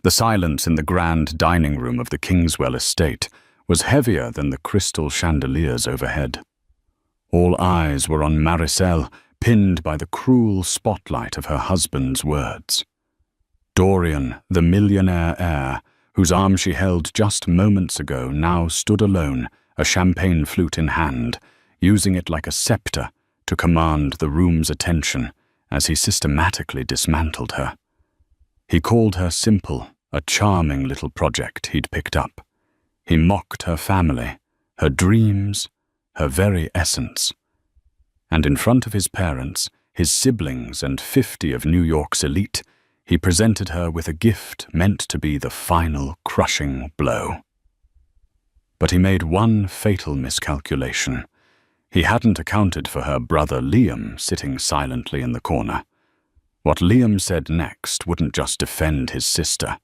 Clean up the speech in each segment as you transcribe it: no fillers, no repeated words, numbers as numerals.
The silence in the grand dining room of the Kingswell estate was heavier than the crystal chandeliers overhead. All eyes were on Maricel, pinned by the cruel spotlight of her husband's words. Dorian, the millionaire heir, whose arm she held just moments ago, now stood alone, a champagne flute in hand, using it like a scepter to command the room's attention as he systematically dismantled her. He called her simple, a charming little project he'd picked up. He mocked her family, her dreams, her very essence. And in front of his parents, his siblings, and 50 of New York's elite, he presented her with a gift meant to be the final crushing blow. But he made one fatal miscalculation. He hadn't accounted for her brother Liam sitting silently in the corner. What Liam said next wouldn't just defend his sister.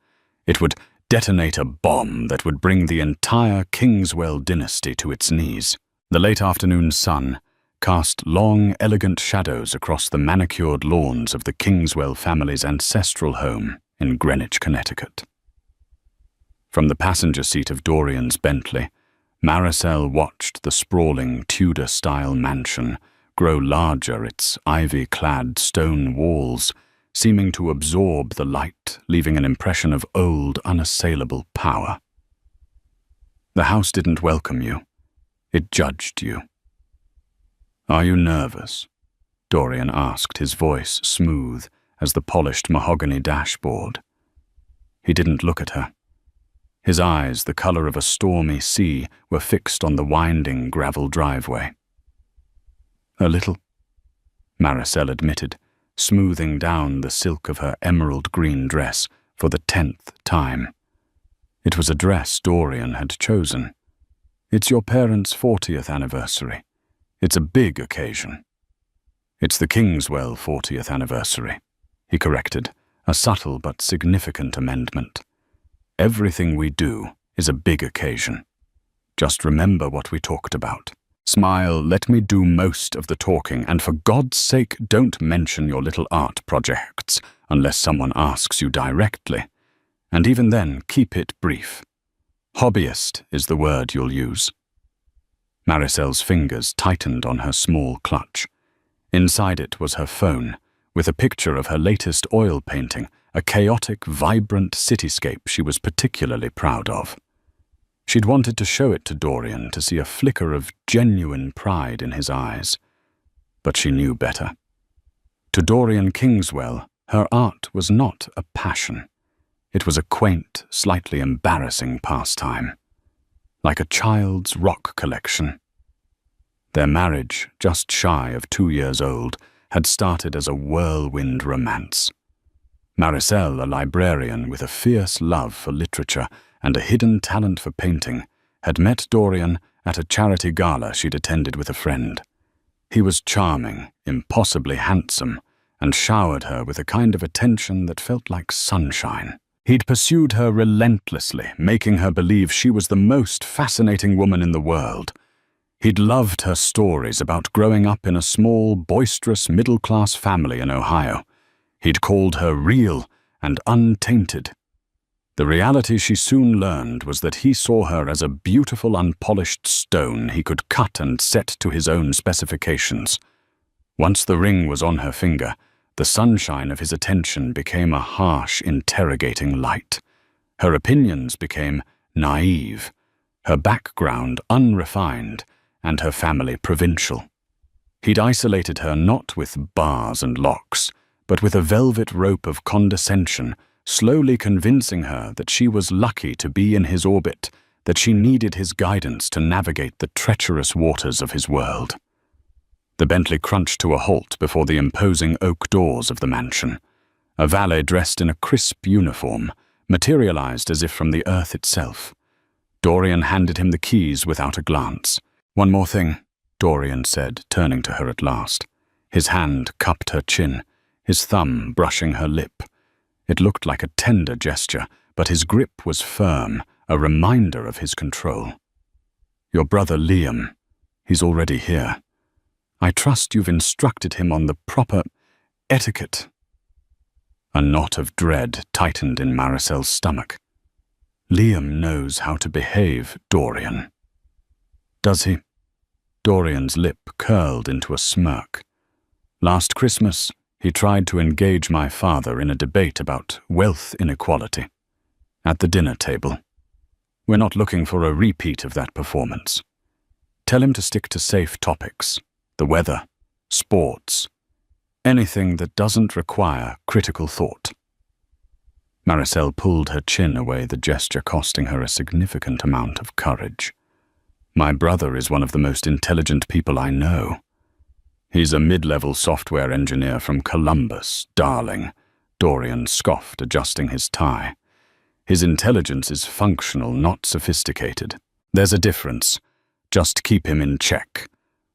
It would detonate a bomb that would bring the entire Kingswell dynasty to its knees. The late afternoon sun cast long, elegant shadows across the manicured lawns of the Kingswell family's ancestral home in Greenwich, Connecticut. From the passenger seat of Dorian's Bentley, Maricel watched the sprawling Tudor-style mansion grow larger, its ivy-clad stone walls seeming to absorb the light, leaving an impression of old, unassailable power. The house didn't welcome you. It judged you. "Are you nervous?" Dorian asked, his voice smooth as the polished mahogany dashboard. He didn't look at her. His eyes, the color of a stormy sea, were fixed on the winding gravel driveway. "A little," Maricel admitted, smoothing down the silk of her emerald green dress for the 10th time. It was a dress Dorian had chosen. "It's your parents' 40th anniversary. It's a big occasion." "It's the Kingswell 40th anniversary," he corrected, a subtle but significant amendment. "Everything we do is a big occasion. Just remember what we talked about. Smile, let me do most of the talking, and for God's sake, don't mention your little art projects unless someone asks you directly. And even then, keep it brief. Hobbyist is the word you'll use." Maricel's fingers tightened on her small clutch. Inside it was her phone, with a picture of her latest oil painting, a chaotic, vibrant cityscape she was particularly proud of. She'd wanted to show it to Dorian to see a flicker of genuine pride in his eyes. But she knew better. To Dorian Kingswell, her art was not a passion. It was a quaint, slightly embarrassing pastime. Like a child's rock collection. Their marriage, just shy of 2 years old, had started as a whirlwind romance. Maricel, a librarian with a fierce love for literature and a hidden talent for painting, had met Dorian at a charity gala she'd attended with a friend. He was charming, impossibly handsome, and showered her with a kind of attention that felt like sunshine. He'd pursued her relentlessly, making her believe she was the most fascinating woman in the world. He'd loved her stories about growing up in a small, boisterous middle-class family in Ohio. He'd called her real and untainted. The reality she soon learned was that he saw her as a beautiful, unpolished stone he could cut and set to his own specifications. Once the ring was on her finger, the sunshine of his attention became a harsh, interrogating light. Her opinions became naive, her background unrefined, and her family provincial. He'd isolated her not with bars and locks, but with a velvet rope of condescension, slowly convincing her that she was lucky to be in his orbit, that she needed his guidance to navigate the treacherous waters of his world. The Bentley crunched to a halt before the imposing oak doors of the mansion. A valet dressed in a crisp uniform materialized as if from the earth itself. Dorian handed him the keys without a glance. "One more thing," Dorian said, turning to her at last. His hand cupped her chin, his thumb brushing her lip. It looked like a tender gesture, but his grip was firm, a reminder of his control. "Your brother Liam, he's already here. I trust you've instructed him on the proper etiquette." A knot of dread tightened in Maricel's stomach. Liam knows how to behave, Dorian. Does he? Dorian's lip curled into a smirk. Last Christmas, he tried to engage my father in a debate about wealth inequality. At the dinner table. We're not looking for a repeat of that performance. Tell him to stick to safe topics, the weather, sports, anything that doesn't require critical thought. Maricel pulled her chin away, the gesture costing her a significant amount of courage. My brother is one of the most intelligent people I know. He's a mid-level software engineer from Columbus, darling, Dorian scoffed, adjusting his tie. His intelligence is functional, not sophisticated. There's a difference. Just keep him in check.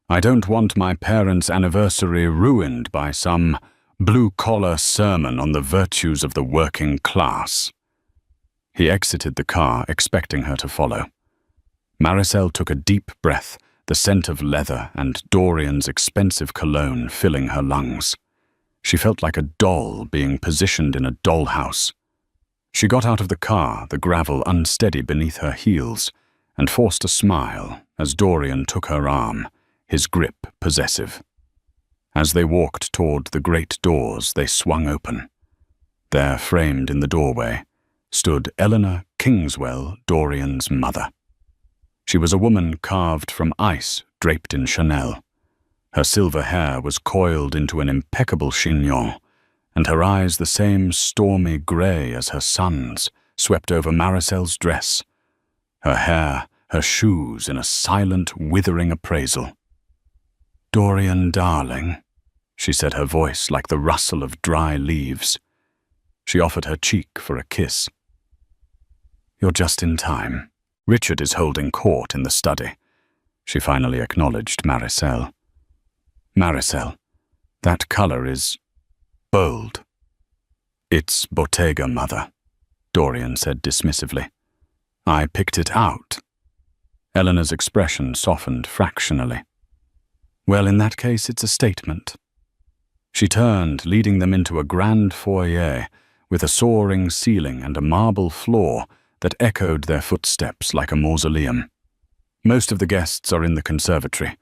I don't want my parents' anniversary ruined by some blue-collar sermon on the virtues of the working class. He exited the car, expecting her to follow. Maricel took a deep breath, the scent of leather and Dorian's expensive cologne filling her lungs. She felt like a doll being positioned in a dollhouse. She got out of the car, the gravel unsteady beneath her heels, and forced a smile as Dorian took her arm, his grip possessive. As they walked toward the great doors, they swung open. There, framed in the doorway, stood Eleanor Kingswell, Dorian's mother. She was a woman carved from ice, draped in Chanel. Her silver hair was coiled into an impeccable chignon, and her eyes the same stormy grey as her son's, swept over Maricel's dress. Her hair, her shoes in a silent, withering appraisal. "Dorian, darling," she said, her voice like the rustle of dry leaves. She offered her cheek for a kiss. "You're just in time. Richard is holding court in the study." She finally acknowledged Maricel. "Maricel, that color is bold." "It's Bottega, Mother," Dorian said dismissively. "I picked it out." Eleanor's expression softened fractionally. "Well, in that case, it's a statement." She turned, leading them into a grand foyer with a soaring ceiling and a marble floor that echoed their footsteps like a mausoleum. "Most of the guests are in the conservatory.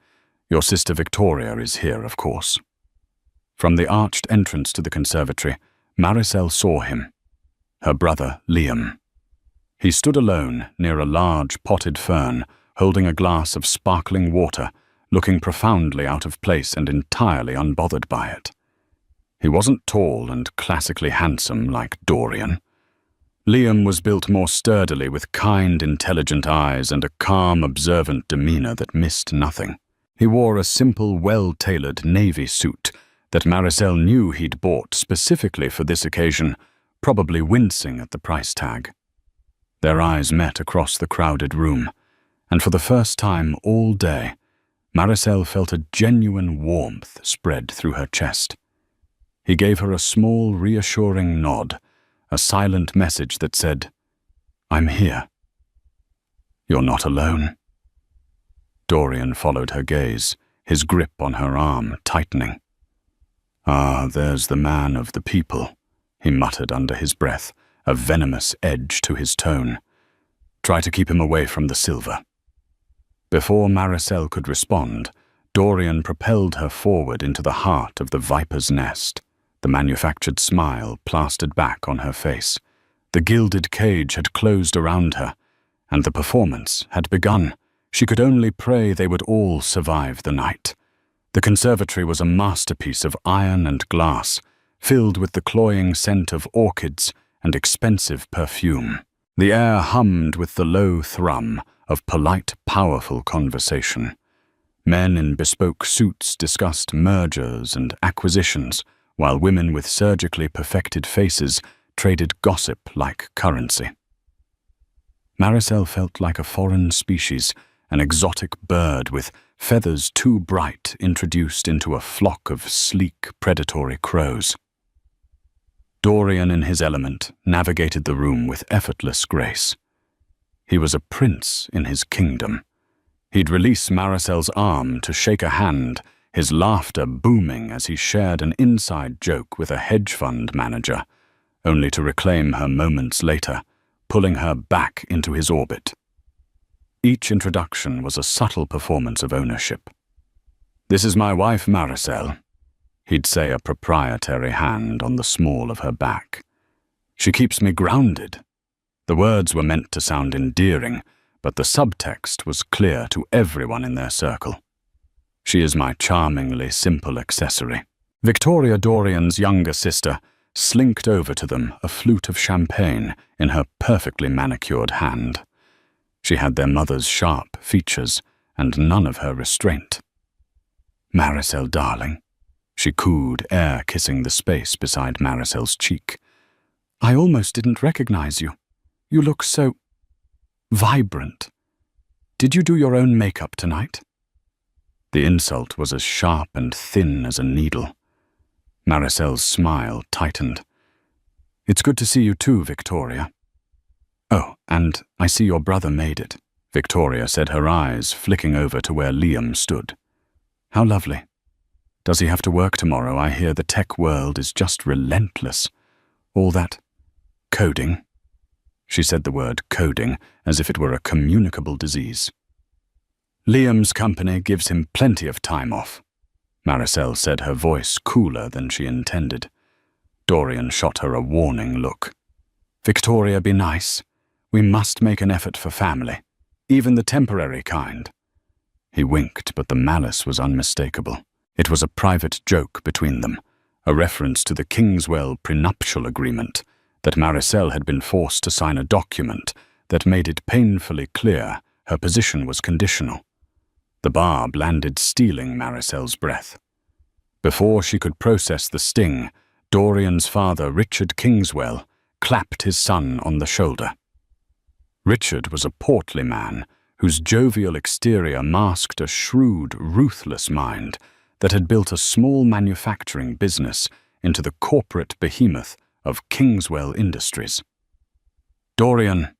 Your sister Victoria is here, of course." From the arched entrance to the conservatory, Maricel saw him, her brother Liam. He stood alone near a large potted fern, holding a glass of sparkling water, looking profoundly out of place and entirely unbothered by it. He wasn't tall and classically handsome like Dorian. Liam was built more sturdily, with kind, intelligent eyes and a calm, observant demeanor that missed nothing. He wore a simple, well-tailored navy suit that Maricel knew he'd bought specifically for this occasion, probably wincing at the price tag. Their eyes met across the crowded room, and for the first time all day, Maricel felt a genuine warmth spread through her chest. He gave her a small, reassuring nod, a silent message that said, "I'm here." "You're not alone." Dorian followed her gaze, his grip on her arm tightening. "Ah, there's the man of the people," he muttered under his breath, a venomous edge to his tone. "Try to keep him away from the silver." Before Maricel could respond, Dorian propelled her forward into the heart of the viper's nest, the manufactured smile plastered back on her face. The gilded cage had closed around her, and the performance had begun. She could only pray they would all survive the night. The conservatory was a masterpiece of iron and glass, filled with the cloying scent of orchids and expensive perfume. The air hummed with the low thrum of polite, powerful conversation. Men in bespoke suits discussed mergers and acquisitions, while women with surgically perfected faces traded gossip like currency. Maricel felt like a foreign species, an exotic bird with feathers too bright introduced into a flock of sleek, predatory crows. Dorian, in his element, navigated the room with effortless grace. He was a prince in his kingdom. He'd release Maricel's arm to shake a hand, his laughter booming as he shared an inside joke with a hedge fund manager, only to reclaim her moments later, pulling her back into his orbit. Each introduction was a subtle performance of ownership. "This is my wife, Maricel," he'd say, a proprietary hand on the small of her back. "She keeps me grounded." The words were meant to sound endearing, but the subtext was clear to everyone in their circle. "She is my charmingly simple accessory." Victoria Dorian's younger sister slinked over to them, a flute of champagne in her perfectly manicured hand. She had their mother's sharp features and none of her restraint. "Maricel, darling," she cooed, air kissing the space beside Maricel's cheek. "I almost didn't recognize you. You look so vibrant. Did you do your own makeup tonight?" The insult was as sharp and thin as a needle. Maricel's smile tightened. "It's good to see you too, Victoria." "Oh, and I see your brother made it," Victoria said, her eyes flicking over to where Liam stood. "How lovely. Does he have to work tomorrow? I hear the tech world is just relentless. All that coding." She said the word coding as if it were a communicable disease. "Liam's company gives him plenty of time off," Maricel said, her voice cooler than she intended. Dorian shot her a warning look. "Victoria, be nice. We must make an effort for family, even the temporary kind." He winked, but the malice was unmistakable. It was a private joke between them, a reference to the Kingswell prenuptial agreement, that Maricel had been forced to sign a document that made it painfully clear her position was conditional. The barb landed, stealing Maricel's breath. Before she could process the sting, Dorian's father, Richard Kingswell, clapped his son on the shoulder. Richard was a portly man whose jovial exterior masked a shrewd, ruthless mind that had built a small manufacturing business into the corporate behemoth of Kingswell Industries. "Dorian,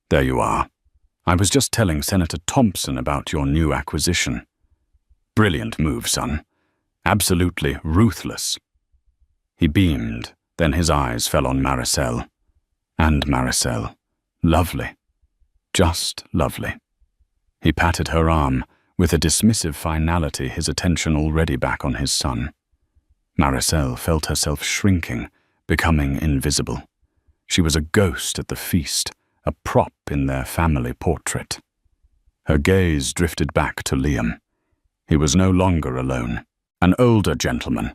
there you are. I was just telling Senator Thompson about your new acquisition. Brilliant move, son. Absolutely ruthless." He beamed, then his eyes fell on Maricel. And Maricel. Lovely. Just lovely. He patted her arm, with a dismissive finality, his attention already back on his son. Maricel felt herself shrinking, becoming invisible. She was a ghost at the feast, a prop in their family portrait. Her gaze drifted back to Liam. He was no longer alone. An older gentleman,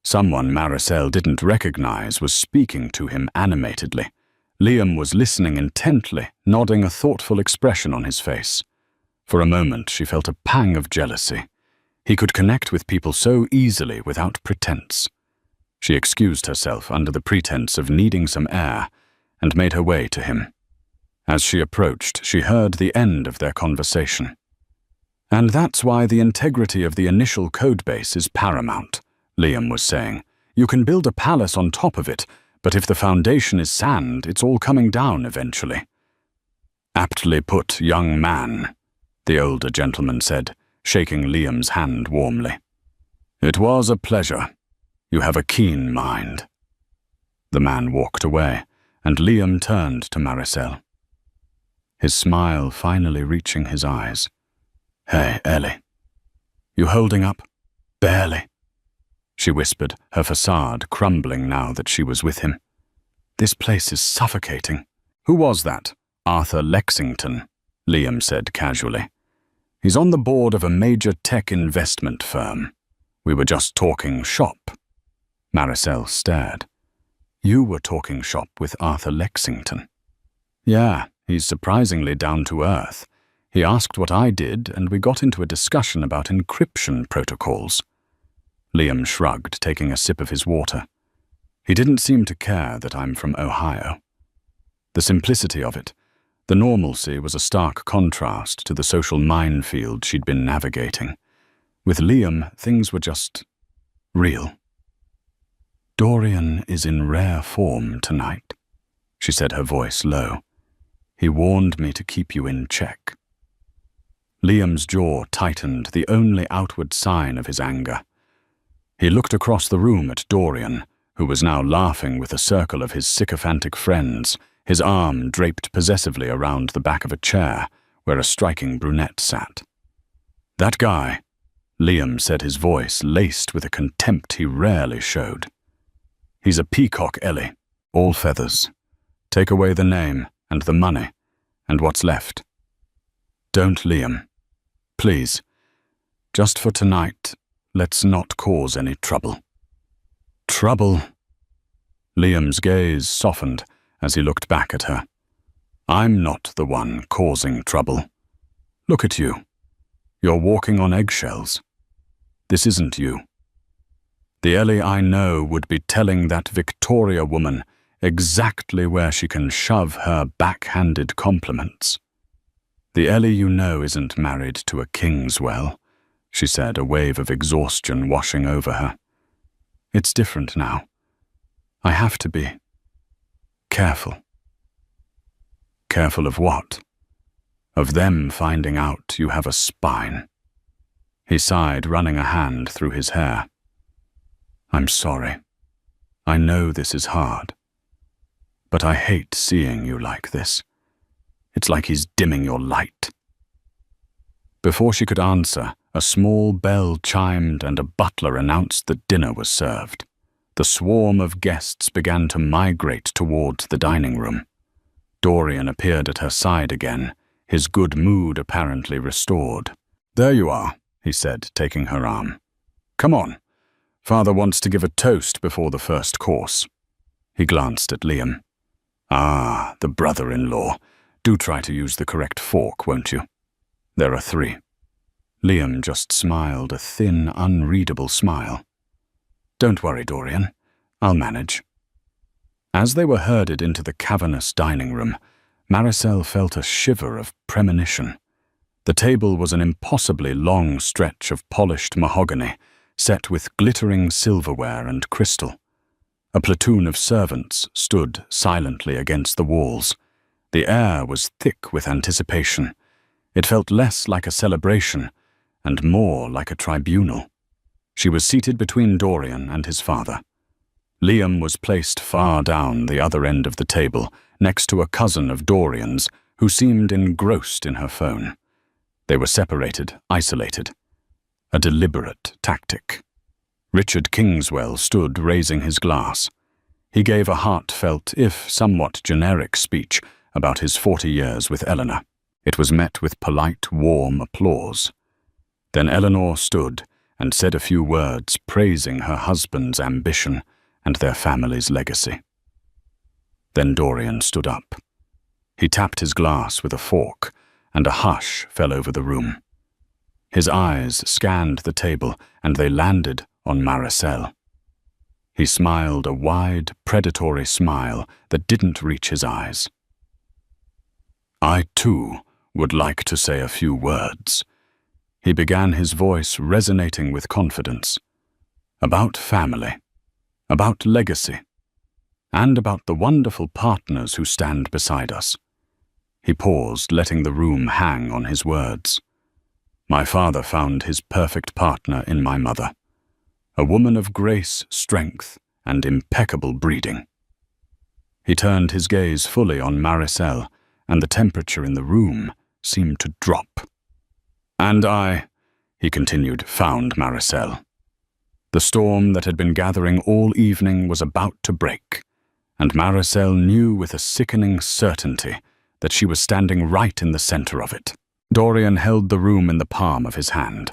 someone Maricel didn't recognize, was speaking to him animatedly. Liam was listening intently, nodding, a thoughtful expression on his face. For a moment she felt a pang of jealousy. He could connect with people so easily without pretense. She excused herself under the pretense of needing some air and made her way to him. As she approached, she heard the end of their conversation. "And that's why the integrity of the initial codebase is paramount," Liam was saying. "You can build a palace on top of it, but if the foundation is sand, it's all coming down eventually." "Aptly put, young man," the older gentleman said, shaking Liam's hand warmly. "It was a pleasure. You have a keen mind." The man walked away, and Liam turned to Maricel, his smile finally reaching his eyes. "Hey, Ellie. You holding up? Barely," she whispered, her facade crumbling now that she was with him. "This place is suffocating." "Who was that?" "Arthur Lexington," Liam said casually. "He's on the board of a major tech investment firm. We were just talking shop." Maricel stared. "You were talking shop with Arthur Lexington?" "Yeah, he's surprisingly down to earth. He asked what I did, and we got into a discussion about encryption protocols." Liam shrugged, taking a sip of his water. "He didn't seem to care that I'm from Ohio." The simplicity of it, the normalcy, was a stark contrast to the social minefield she'd been navigating. With Liam, things were just real. "Dorian is in rare form tonight," she said, her voice low. "He warned me to keep you in check." Liam's jaw tightened, the only outward sign of his anger. He looked across the room at Dorian, who was now laughing with a circle of his sycophantic friends, his arm draped possessively around the back of a chair where a striking brunette sat. "That guy," Liam said, his voice laced with a contempt he rarely showed. "He's a peacock, Ellie, all feathers. Take away the name and the money, and what's left. Don't, Liam. Please, just for tonight, let's not cause any trouble." "Trouble?" Liam's gaze softened as he looked back at her. "I'm not the one causing trouble. Look at you. You're walking on eggshells. This isn't you. The Ellie I know would be telling that Victoria woman exactly where she can shove her backhanded compliments. The Ellie you know isn't married to a Kingswell," she said, a wave of exhaustion washing over her. "It's different now. I have to be careful." "Careful of what?" "Of them finding out you have a spine." He sighed, running a hand through his hair. "I'm sorry. I know this is hard. But I hate seeing you like this. It's like he's dimming your light." Before she could answer, a small bell chimed and a butler announced that dinner was served. The swarm of guests began to migrate towards the dining room. Dorian appeared at her side again, his good mood apparently restored. "There you are," he said, taking her arm. "Come on. Father wants to give a toast before the first course." He glanced at Liam. "Ah, the brother-in-law. Do try to use the correct fork, won't you? There are 3. Liam just smiled, a thin, unreadable smile. "Don't worry, Dorian. I'll manage." As they were herded into the cavernous dining room, Maricel felt a shiver of premonition. The table was an impossibly long stretch of polished mahogany, set with glittering silverware and crystal. A platoon of servants stood silently against the walls. The air was thick with anticipation. It felt less like a celebration and more like a tribunal. She was seated between Dorian and his father. Liam was placed far down the other end of the table, next to a cousin of Dorian's who seemed engrossed in her phone. They were separated, isolated. A deliberate tactic. Richard Kingswell stood raising his glass. He gave a heartfelt, if somewhat generic, speech about his 40 years with Eleanor. It was met with polite, warm applause. Then Eleanor stood and said a few words praising her husband's ambition and their family's legacy. Then Dorian stood up. He tapped his glass with a fork, and a hush fell over the room. His eyes scanned the table, and they landed on Maricel. He smiled a wide, predatory smile that didn't reach his eyes. "I, too, would like to say a few words." He began, his voice resonating with confidence. "About family, about legacy, and about the wonderful partners who stand beside us." He paused, letting the room hang on his words. "My father found his perfect partner in my mother, a woman of grace, strength, and impeccable breeding." He turned his gaze fully on Maricel, and the temperature in the room seemed to drop. "And I," he continued, "found Maricel." The storm that had been gathering all evening was about to break, and Maricel knew with a sickening certainty that she was standing right in the center of it. Dorian held the room in the palm of his hand.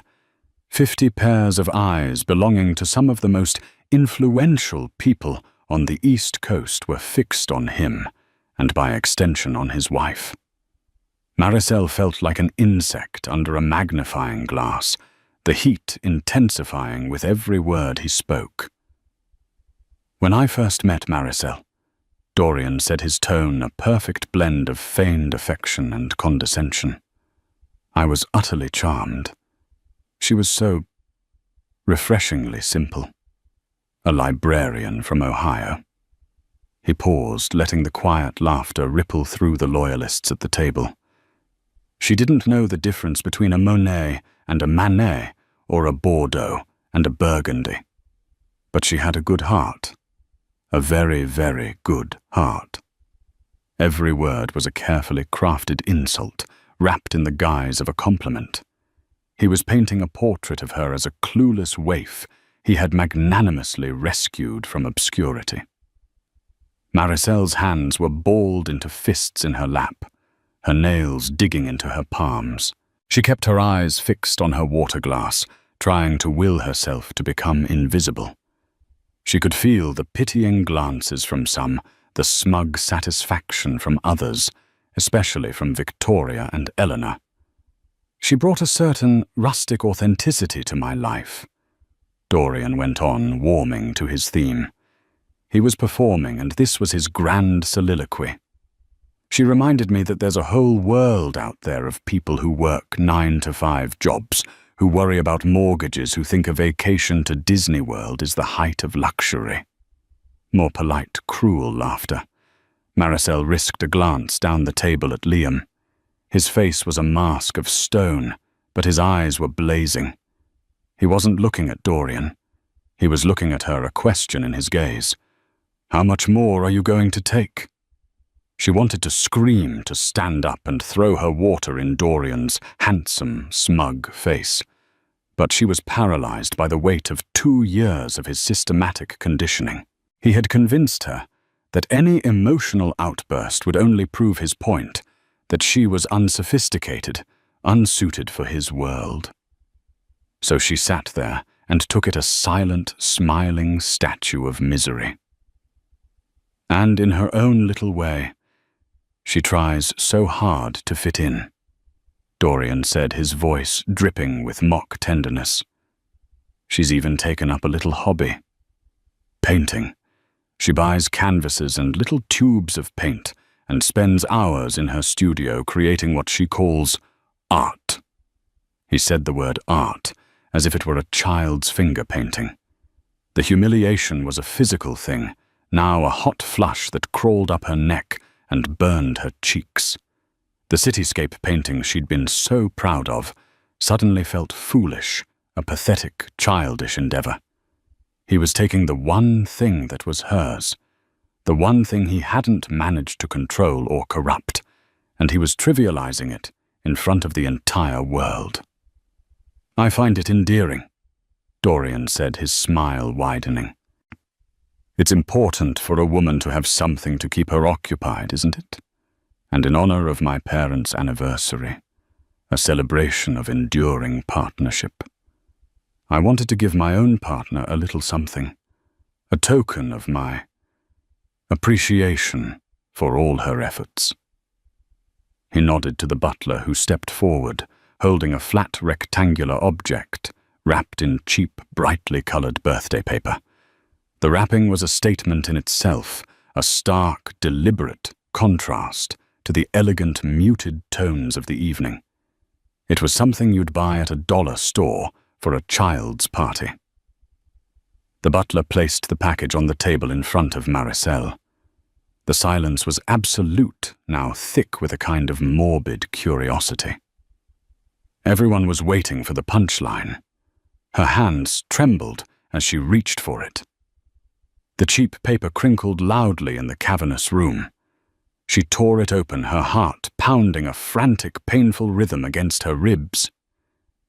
50 pairs of eyes belonging to some of the most influential people on the East Coast were fixed on him, and by extension on his wife. Maricel felt like an insect under a magnifying glass, the heat intensifying with every word he spoke. "When I first met Maricel," Dorian said, his tone a perfect blend of feigned affection and condescension, "I was utterly charmed. She was so refreshingly simple. A librarian from Ohio." He paused, letting the quiet laughter ripple through the loyalists at the table. "She didn't know the difference between a Monet and a Manet, or a Bordeaux and a Burgundy. But she had a good heart. A very, very good heart. Every word was a carefully crafted insult, wrapped in the guise of a compliment. He was painting a portrait of her as a clueless waif he had magnanimously rescued from obscurity. Maricel's hands were balled into fists in her lap, her nails digging into her palms. She kept her eyes fixed on her water glass, trying to will herself to become invisible. She could feel the pitying glances from some, the smug satisfaction from others, especially from Victoria and Eleanor. She brought a certain rustic authenticity to my life. Dorian went on, warming to his theme. He was performing, and this was his grand soliloquy. She reminded me that there's a whole world out there of people who work 9-to-5 jobs, who worry about mortgages, who think a vacation to Disney World is the height of luxury. More polite, cruel laughter. Maricel risked a glance down the table at Liam. His face was a mask of stone, but his eyes were blazing. He wasn't looking at Dorian. He was looking at her, a question in his gaze. "How much more are you going to take?" She wanted to scream, to stand up and throw her water in Dorian's handsome, smug face. But she was paralyzed by the weight of 2 years of his systematic conditioning. He had convinced her that any emotional outburst would only prove his point, that she was unsophisticated, unsuited for his world. So she sat there and took it a silent, smiling statue of misery. And in her own little way, she tries so hard to fit in, Dorian said, his voice dripping with mock tenderness. She's even taken up a little hobby. Painting. She buys canvases and little tubes of paint and spends hours in her studio creating what she calls art. He said the word art as if it were a child's finger painting. The humiliation was a physical thing, now a hot flush that crawled up her neck and burned her cheeks. The cityscape painting she'd been so proud of suddenly felt foolish, a pathetic, childish endeavor. He was taking the one thing that was hers, the one thing he hadn't managed to control or corrupt, and he was trivializing it in front of the entire world. "I find it endearing," Dorian said, his smile widening. "It's important for a woman to have something to keep her occupied, isn't it? And in honor of my parents' anniversary, a celebration of enduring partnership, I wanted to give my own partner a little something, a token of my appreciation for all her efforts." He nodded to the butler, who stepped forward, holding a flat rectangular object wrapped in cheap, brightly colored birthday paper. The wrapping was a statement in itself, a stark, deliberate contrast to the elegant, muted tones of the evening. It was something you'd buy at a dollar store for a child's party. The butler placed the package on the table in front of Maricel. The silence was absolute, now thick with a kind of morbid curiosity. Everyone was waiting for the punchline. Her hands trembled as she reached for it. The cheap paper crinkled loudly in the cavernous room. She tore it open, her heart pounding a frantic, painful rhythm against her ribs.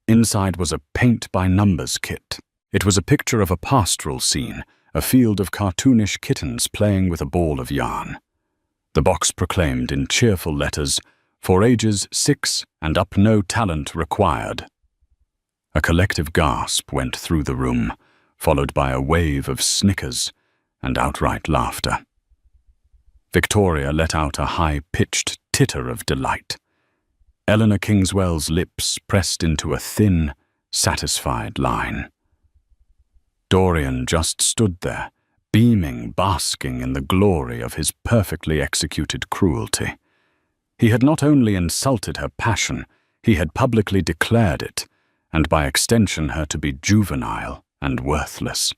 Inside was a paint-by-numbers kit. It was a picture of a pastoral scene, a field of cartoonish kittens playing with a ball of yarn. The box proclaimed in cheerful letters, "For ages 6 and up, no talent required." A collective gasp went through the room, followed by a wave of snickers and outright laughter. Victoria let out a high-pitched titter of delight. Eleanor Kingswell's lips pressed into a thin, satisfied line. Dorian just stood there, beaming, basking in the glory of his perfectly executed cruelty. He had not only insulted her passion, he had publicly declared it, and by extension her to be juvenile and worthless.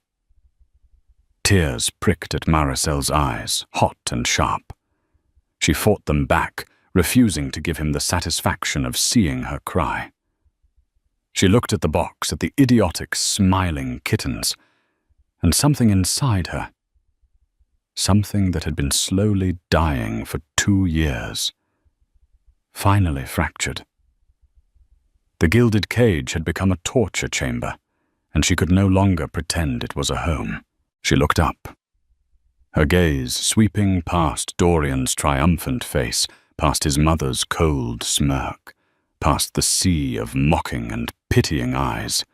Tears pricked at Maricel's eyes, hot and sharp. She fought them back, refusing to give him the satisfaction of seeing her cry. She looked at the box, at the idiotic, smiling kittens, and something inside her, something that had been slowly dying for 2 years. Finally fractured. The gilded cage had become a torture chamber, and she could no longer pretend it was a home. She looked up, her gaze sweeping past Dorian's triumphant face, past his mother's cold smirk, past the sea of mocking and pitying eyes,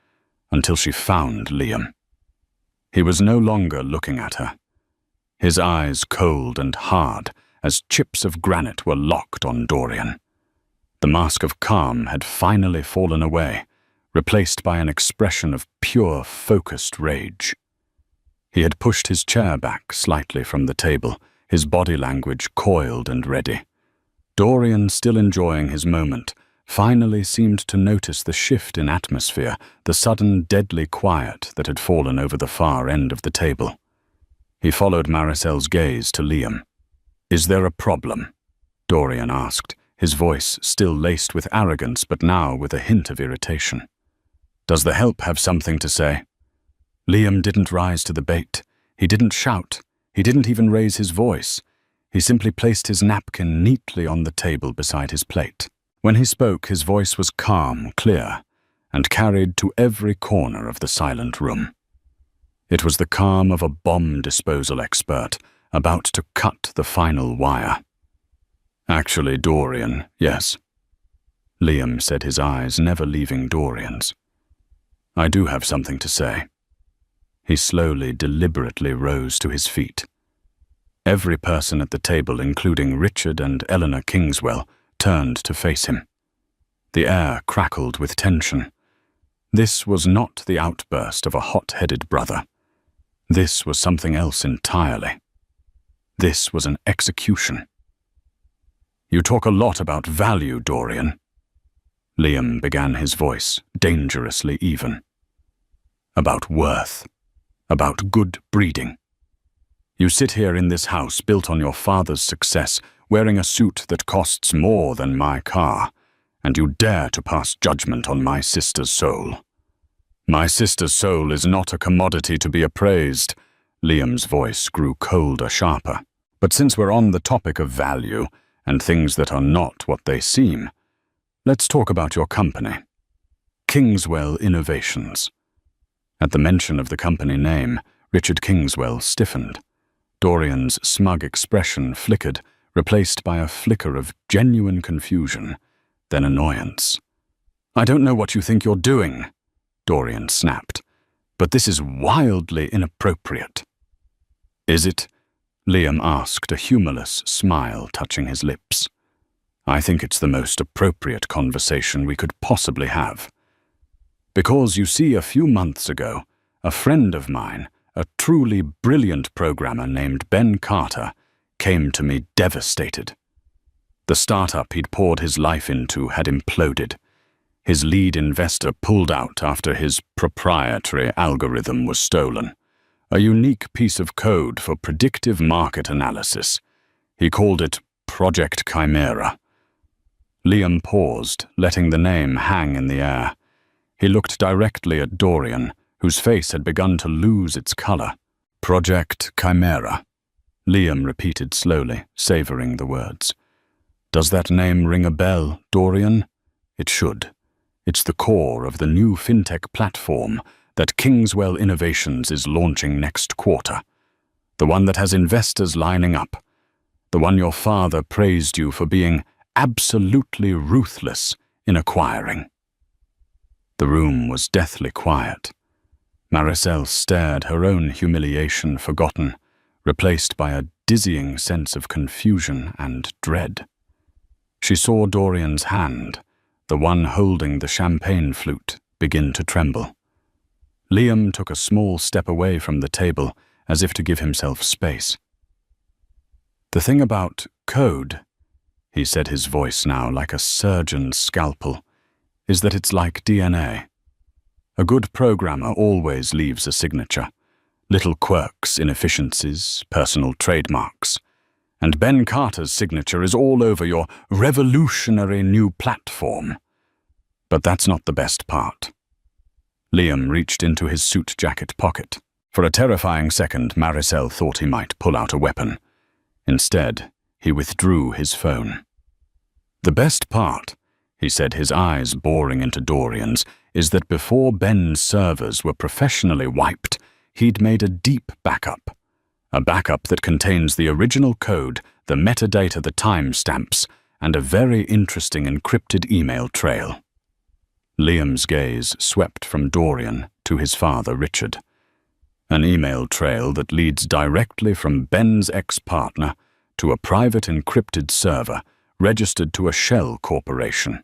until she found Liam. He was no longer looking at her, his eyes cold and hard as chips of granite were locked on Dorian. The mask of calm had finally fallen away, replaced by an expression of pure, focused rage. He had pushed his chair back slightly from the table, his body language coiled and ready. Dorian, still enjoying his moment, finally seemed to notice the shift in atmosphere, the sudden deadly quiet that had fallen over the far end of the table. He followed Maricel's gaze to Liam. "Is there a problem?" Dorian asked, his voice still laced with arrogance but now with a hint of irritation. "Does the help have something to say?" Liam didn't rise to the bait. He didn't shout. He didn't even raise his voice. He simply placed his napkin neatly on the table beside his plate. When he spoke, his voice was calm, clear, and carried to every corner of the silent room. It was the calm of a bomb disposal expert about to cut the final wire. "Actually, Dorian, yes." Liam said, his eyes never leaving Dorian's. "I do have something to say." He slowly, deliberately rose to his feet. Every person at the table, including Richard and Eleanor Kingswell, turned to face him. The air crackled with tension. This was not the outburst of a hot-headed brother. This was something else entirely. This was an execution. "You talk a lot about value, Dorian." Liam began, his voice dangerously even. "About worth. About good breeding. You sit here in this house built on your father's success, wearing a suit that costs more than my car, and you dare to pass judgment on my sister's soul. My sister's soul is not a commodity to be appraised." Liam's voice grew colder, sharper. "But since we're on the topic of value and things that are not what they seem, let's talk about your company. Kingswell Innovations." At the mention of the company name, Richard Kingswell stiffened. Dorian's smug expression flickered, replaced by a flicker of genuine confusion, then annoyance. "I don't know what you think you're doing," Dorian snapped, "but this is wildly inappropriate." "Is it?" Liam asked, a humorless smile touching his lips. "I think it's the most appropriate conversation we could possibly have. Because, you see, a few months ago, a friend of mine, a truly brilliant programmer named Ben Carter, came to me devastated. The startup he'd poured his life into had imploded. His lead investor pulled out after his proprietary algorithm was stolen. A unique piece of code for predictive market analysis. He called it Project Chimera. Liam paused, letting the name hang in the air. He looked directly at Dorian, whose face had begun to lose its color. Project Chimera. Liam repeated slowly, savoring the words. Does that name ring a bell, Dorian? It should. It's the core of the new fintech platform that Kingswell Innovations is launching next quarter. The one that has investors lining up. The one your father praised you for being absolutely ruthless in acquiring. The room was deathly quiet. Maricel stared, her own humiliation forgotten, replaced by a dizzying sense of confusion and dread. She saw Dorian's hand, the one holding the champagne flute, begin to tremble. Liam took a small step away from the table, as if to give himself space. "The thing about code," he said, his voice now like a surgeon's scalpel, "is that it's like DNA. A good programmer always leaves a signature. Little quirks, inefficiencies, personal trademarks. And Ben Carter's signature is all over your revolutionary new platform. But that's not the best part." Liam reached into his suit jacket pocket. For a terrifying second, Maricel thought he might pull out a weapon. Instead, he withdrew his phone. "The best part," he said, his eyes boring into Dorian's, "is that before Ben's servers were professionally wiped, he'd made a deep backup. A backup that contains the original code, the metadata, the timestamps, and a very interesting encrypted email trail." Liam's gaze swept from Dorian to his father, Richard. "An email trail that leads directly from Ben's ex-partner to a private encrypted server registered to a shell corporation.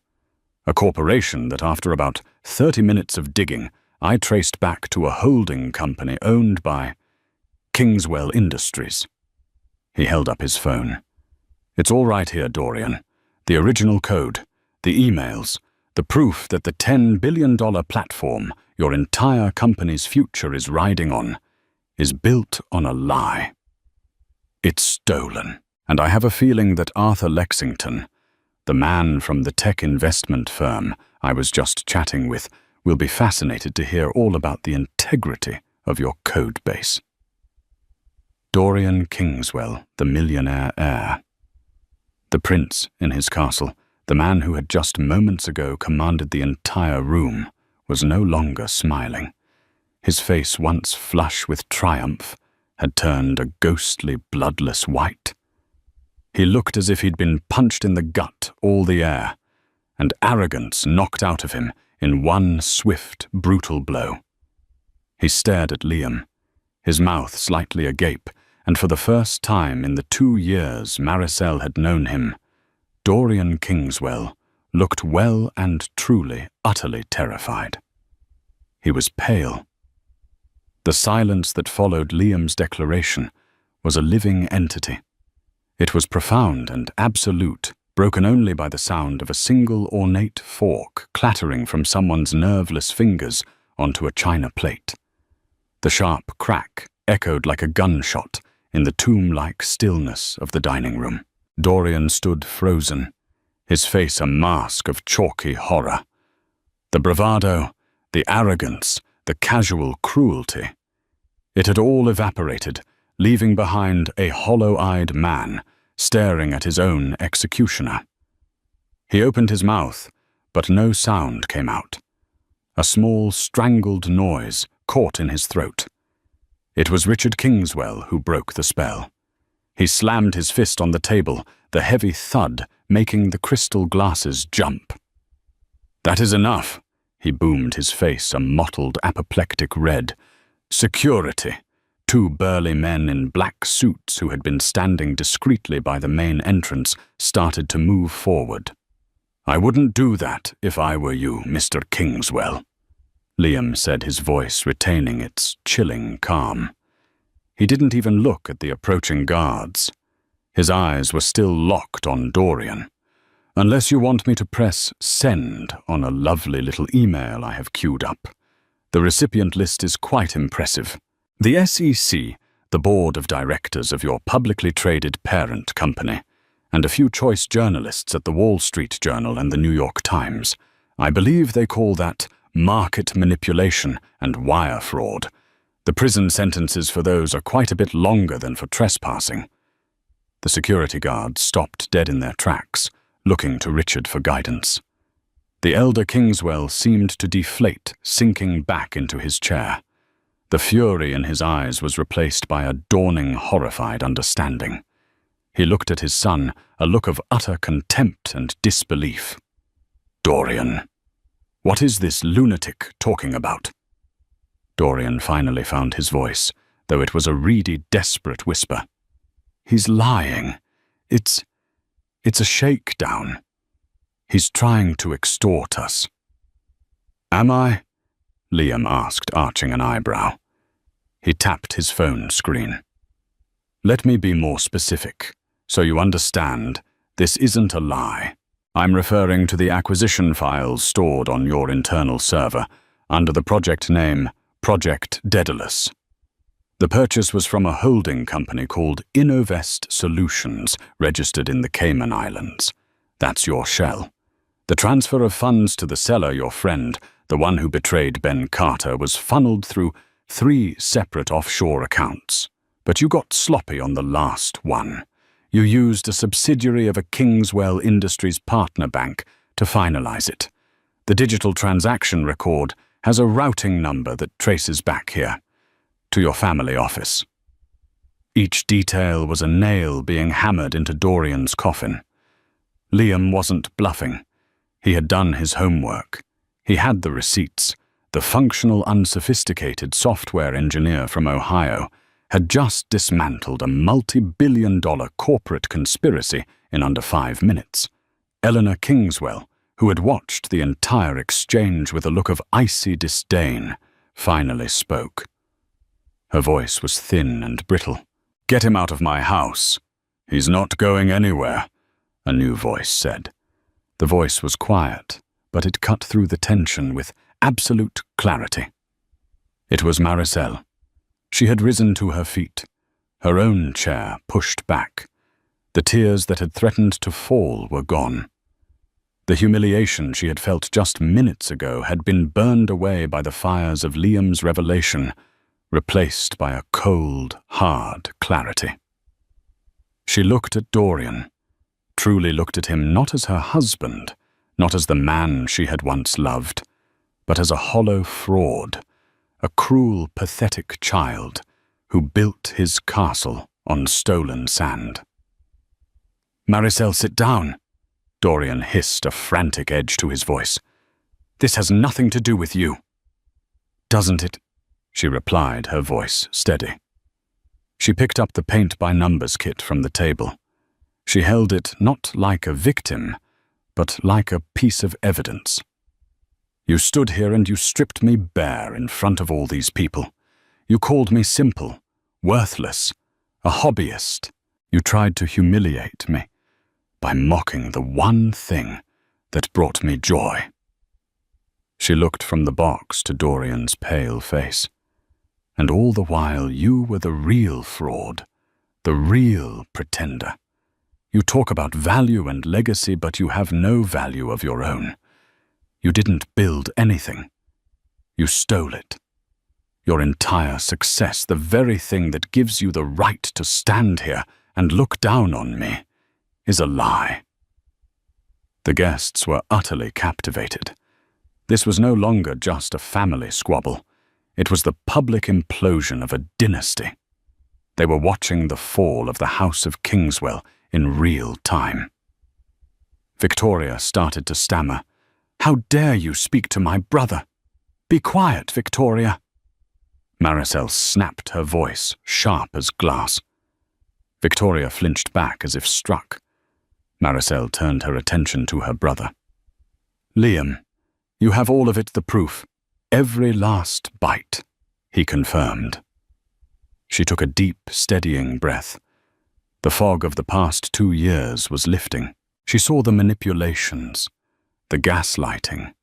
A corporation that, after about 30 minutes of digging, I traced back to a holding company owned by Kingswell Industries." He held up his phone. "It's all right here, Dorian. The original code, the emails, the proof that the $10 billion platform your entire company's future is riding on is built on a lie. It's stolen, and I have a feeling that Arthur Lexington, the man from the tech investment firm I was just chatting with, will be fascinated to hear all about the integrity of your code base." Dorian Kingswell, the millionaire heir. The prince in his castle, the man who had just moments ago commanded the entire room, was no longer smiling. His face, once flush with triumph, had turned a ghostly, bloodless white. He looked as if he'd been punched in the gut all the air, and arrogance knocked out of him in one swift, brutal blow. He stared at Liam, his mouth slightly agape, and for the first time in the 2 years Maricel had known him, Dorian Kingswell looked well and truly, utterly terrified. He was pale. The silence that followed Liam's declaration was a living entity. It was profound and absolute, broken only by the sound of a single ornate fork clattering from someone's nerveless fingers onto a china plate. The sharp crack echoed like a gunshot in the tomb-like stillness of the dining room. Dorian stood frozen, his face a mask of chalky horror. The bravado, the arrogance, the casual cruelty. It had all evaporated, leaving behind a hollow-eyed man staring at his own executioner. He opened his mouth, but no sound came out. A small, strangled noise caught in his throat. It was Richard Kingswell who broke the spell. He slammed his fist on the table, the heavy thud making the crystal glasses jump. "That is enough," he boomed, his face a mottled, apoplectic red. "Security." 2 burly men in black suits who had been standing discreetly by the main entrance started to move forward. "I wouldn't do that if I were you, Mr. Kingswell," Liam said, his voice retaining its chilling calm. He didn't even look at the approaching guards. His eyes were still locked on Dorian. "Unless you want me to press send on a lovely little email I have queued up. The recipient list is quite impressive. The SEC, the board of directors of your publicly traded parent company, and a few choice journalists at the Wall Street Journal and the New York Times. I believe they call that market manipulation and wire fraud. The prison sentences for those are quite a bit longer than for trespassing." The security guards stopped dead in their tracks, looking to Richard for guidance. The elder Kingswell seemed to deflate, sinking back into his chair. The fury in his eyes was replaced by a dawning, horrified understanding. He looked at his son, a look of utter contempt and disbelief. "Dorian, what is this lunatic talking about?" Dorian finally found his voice, though it was a reedy, desperate whisper. "He's lying. It's a shakedown. He's trying to extort us." "Am I?" Liam asked, arching an eyebrow. He tapped his phone screen. "Let me be more specific, so you understand this isn't a lie. I'm referring to the acquisition files stored on your internal server under the project name Project Daedalus. The purchase was from a holding company called Innovest Solutions, registered in the Cayman Islands. That's your shell. The transfer of funds to the seller, your friend, the one who betrayed Ben Carter, was funneled through 3 separate offshore accounts. But you got sloppy on the last one. You used a subsidiary of a Kingswell Industries partner bank to finalize it. The digital transaction record has a routing number that traces back here, to your family office. Each detail was a nail being hammered into Dorian's coffin. Liam wasn't bluffing. He had done his homework. He had the receipts. The functional, unsophisticated software engineer from Ohio had just dismantled a multi-billion-dollar corporate conspiracy in under 5 minutes. Eleanor Kingswell, who had watched the entire exchange with a look of icy disdain, finally spoke. Her voice was thin and brittle. "Get him out of my house. He's not going anywhere," a new voice said. The voice was quiet, but it cut through the tension with absolute clarity. It was Maricel. She had risen to her feet, her own chair pushed back. The tears that had threatened to fall were gone. The humiliation she had felt just minutes ago had been burned away by the fires of Liam's revelation, replaced by a cold, hard clarity. She looked at Dorian, truly looked at him not as her husband, not as the man she had once loved, but as a hollow fraud, a cruel, pathetic child who built his castle on stolen sand. "Maricel, sit down," Dorian hissed, a frantic edge to his voice. "This has nothing to do with you." "Doesn't it?" she replied, her voice steady. She picked up the paint-by-numbers kit from the table. She held it not like a victim, but like a piece of evidence. "You stood here and you stripped me bare in front of all these people. You called me simple, worthless, a hobbyist. You tried to humiliate me by mocking the one thing that brought me joy." She looked from the box to Dorian's pale face. "And all the while you were the real fraud, the real pretender. You talk about value and legacy, but you have no value of your own. You didn't build anything. You stole it. Your entire success, the very thing that gives you the right to stand here and look down on me, is a lie." The guests were utterly captivated. This was no longer just a family squabble. It was the public implosion of a dynasty. They were watching the fall of the House of Kingswell in real time. Victoria started to stammer. "How dare you speak to my brother? Be quiet, Victoria." Maricel snapped, her voice sharp as glass. Victoria flinched back as if struck. Maricel turned her attention to her brother. "Liam, you have all of it, the proof. Every last bite," he confirmed. She took a deep, steadying breath. The fog of the past 2 years was lifting. She saw the manipulations, the gaslighting,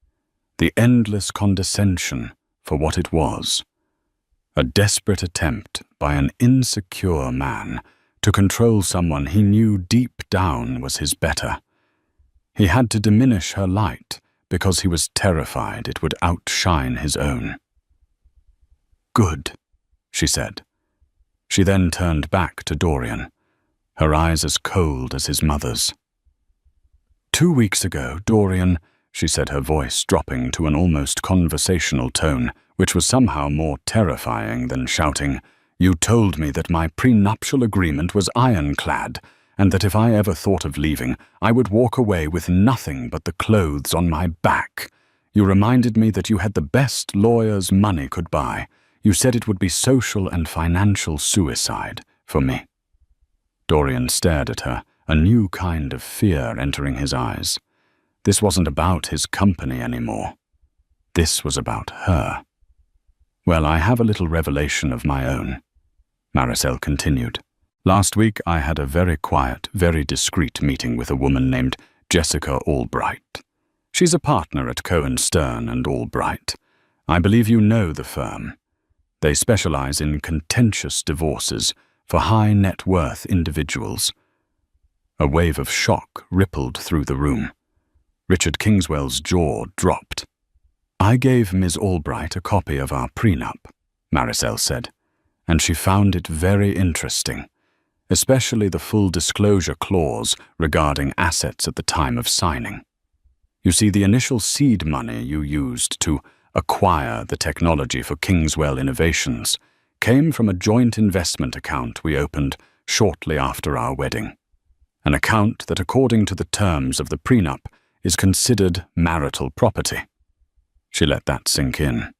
the endless condescension for what it was. A desperate attempt by an insecure man to control someone he knew deep down was his better. He had to diminish her light because he was terrified it would outshine his own. "Good," she said. She then turned back to Dorian, her eyes as cold as his mother's. "2 weeks ago, Dorian," she said, her voice dropping to an almost conversational tone, which was somehow more terrifying than shouting, "you told me that my prenuptial agreement was ironclad, and that if I ever thought of leaving, I would walk away with nothing but the clothes on my back. You reminded me that you had the best lawyers money could buy. You said it would be social and financial suicide for me." Dorian stared at her, a new kind of fear entering his eyes. This wasn't about his company anymore. This was about her. "Well, I have a little revelation of my own," Maricel continued. "Last week I had a very quiet, very discreet meeting with a woman named Jessica Albright. She's a partner at Cohen Stern and Albright. I believe you know the firm. They specialize in contentious divorces for high net worth individuals." A wave of shock rippled through the room. Richard Kingswell's jaw dropped. "I gave Ms. Albright a copy of our prenup," Maricel said, and she found it very interesting, especially the full disclosure clause regarding assets at the time of signing. You see, the initial seed money you used to acquire the technology for Kingswell Innovations came from a joint investment account we opened shortly after our wedding, an account that, according to the terms of the prenup, is considered marital property. She let that sink in.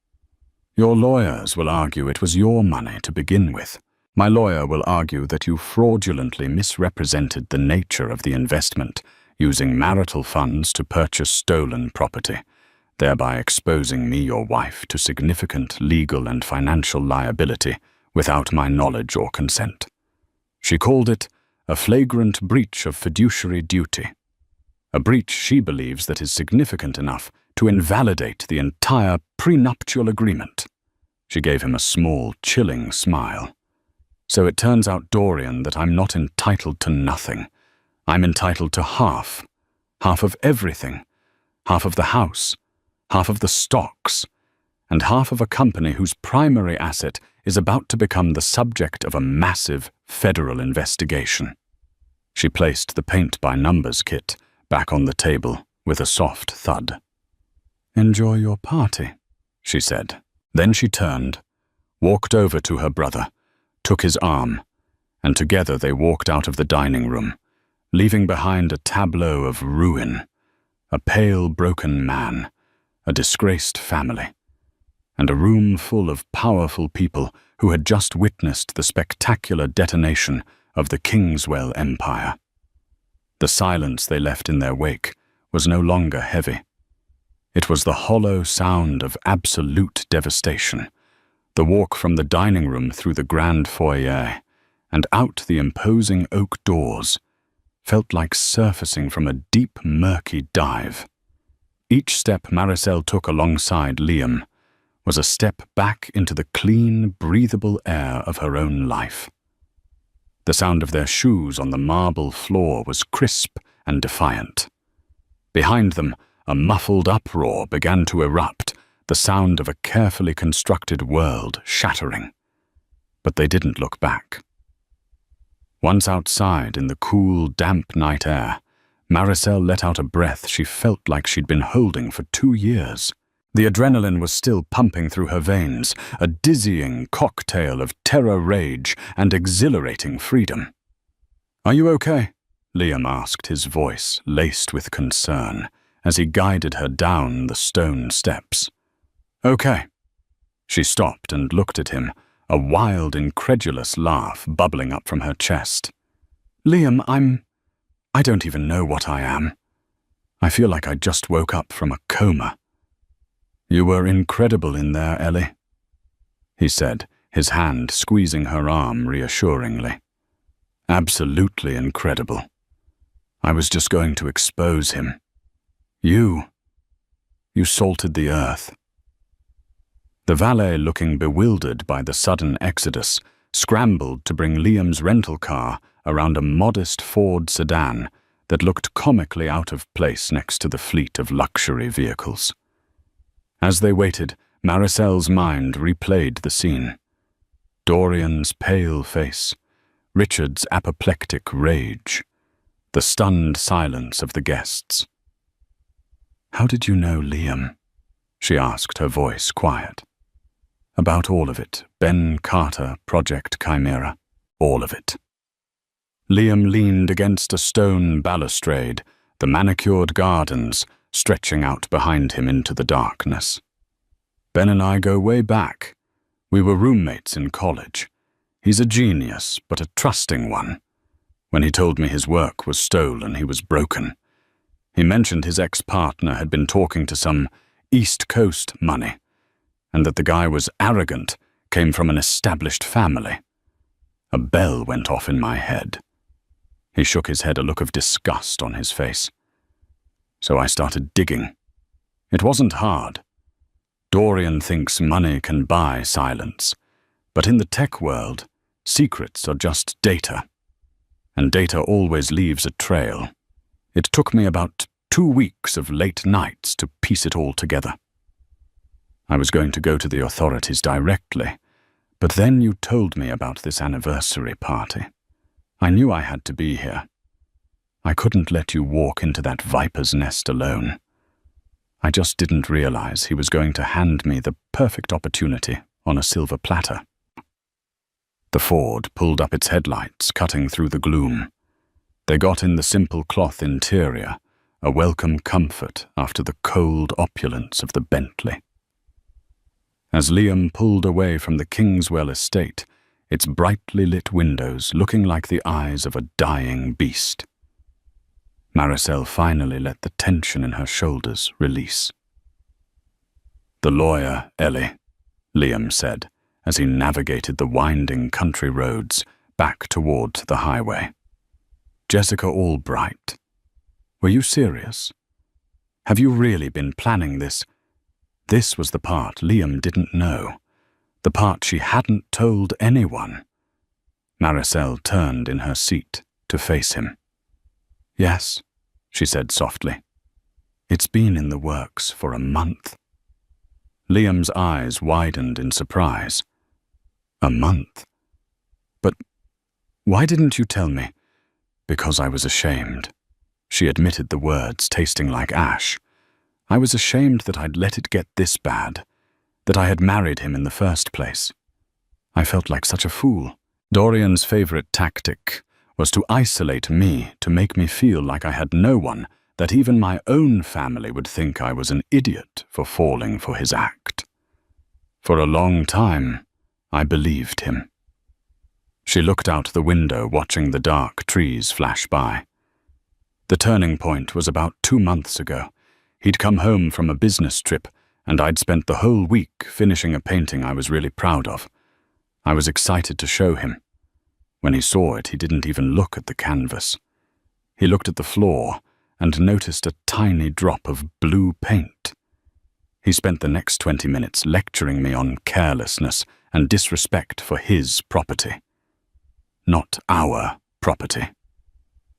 Your lawyers will argue it was your money to begin with. My lawyer will argue that you fraudulently misrepresented the nature of the investment, using marital funds to purchase stolen property, thereby exposing me, your wife, to significant legal and financial liability without my knowledge or consent. She called it a flagrant breach of fiduciary duty, a breach she believes that is significant enough to invalidate the entire prenuptial agreement. She gave him a small, chilling smile. So it turns out, Dorian, that I'm not entitled to nothing. I'm entitled to half of everything, half of the house, half of the stocks, and half of a company whose primary asset is about to become the subject of a massive federal investigation. She placed the paint-by-numbers kit back on the table with a soft thud. "Enjoy your party," she said. Then she turned, walked over to her brother, took his arm, and together they walked out of the dining room, leaving behind a tableau of ruin, a pale, broken man, a disgraced family, and a room full of powerful people who had just witnessed the spectacular detonation of the Kingswell Empire. The silence they left in their wake was no longer heavy. It was the hollow sound of absolute devastation. The walk from the dining room through the grand foyer and out the imposing oak doors felt like surfacing from a deep, murky dive. Each step Maricel took alongside Liam was a step back into the clean, breathable air of her own life. The sound of their shoes on the marble floor was crisp and defiant. Behind them, a muffled uproar began to erupt, the sound of a carefully constructed world shattering. But they didn't look back. Once outside in the cool, damp night air, Maricel let out a breath she felt like she'd been holding for 2 years. The adrenaline was still pumping through her veins, a dizzying cocktail of terror, rage, and exhilarating freedom. "Are you okay?" Liam asked, his voice laced with concern, as he guided her down the stone steps. "Okay." She stopped and looked at him, a wild, incredulous laugh bubbling up from her chest. "Liam, I don't even know what I am. I feel like I just woke up from a coma." "You were incredible in there, Ellie," he said, his hand squeezing her arm reassuringly. "Absolutely incredible. I was just going to expose him. You salted the earth." The valet, looking bewildered by the sudden exodus, scrambled to bring Liam's rental car around a modest Ford sedan that looked comically out of place next to the fleet of luxury vehicles. As they waited, Maricel's mind replayed the scene. Dorian's pale face, Richard's apoplectic rage, the stunned silence of the guests. "How did you know Liam?" she asked, her voice quiet. "About all of it, Ben Carter, Project Chimera, all of it." Liam leaned against a stone balustrade, the manicured gardens stretching out behind him into the darkness. "Ben and I go way back. We were roommates in college. He's a genius, but a trusting one. When he told me his work was stolen, he was broken. He mentioned his ex-partner had been talking to some East Coast money, and that the guy was arrogant, came from an established family. A bell went off in my head." He shook his head, a look of disgust on his face. "So I started digging. It wasn't hard. Dorian thinks money can buy silence, but in the tech world, secrets are just data, and data always leaves a trail. It took me about 2 weeks of late nights to piece it all together. I was going to go to the authorities directly, But then you told me about this anniversary party. I knew I had to be here. I couldn't let you walk into that viper's nest alone. I just didn't realize he was going to hand me the perfect opportunity on a silver platter. The Ford pulled up its headlights, cutting through the gloom. They got in the simple cloth interior, a welcome comfort after the cold opulence of the Bentley. As Liam pulled away from the Kingswell estate, its brightly lit windows looking like the eyes of a dying beast, Maricel finally let the tension in her shoulders release. "The lawyer, Ellie," Liam said, as he navigated the winding country roads back toward the highway. "Jessica Albright. Were you serious? Have you really been planning this?" This was the part Liam didn't know, the part she hadn't told anyone. Maricel turned in her seat to face him. "Yes," she said softly. "It's been in the works for a month." Liam's eyes widened in surprise. "A month? But why didn't you tell me?" "Because I was ashamed." She admitted the words, tasting like ash. "I was ashamed that I'd let it get this bad, that I had married him in the first place. I felt like such a fool." Dorian's favorite tactic was to isolate me, to make me feel like I had no one, that even my own family would think I was an idiot for falling for his act. For a long time, I believed him. She looked out the window, watching the dark trees flash by. The turning point was about 2 months ago. He'd come home from a business trip, and I'd spent the whole week finishing a painting I was really proud of. I was excited to show him. When he saw it, he didn't even look at the canvas. He looked at the floor and noticed a tiny drop of blue paint. He spent the next 20 minutes lecturing me on carelessness and disrespect for his property. Not our property.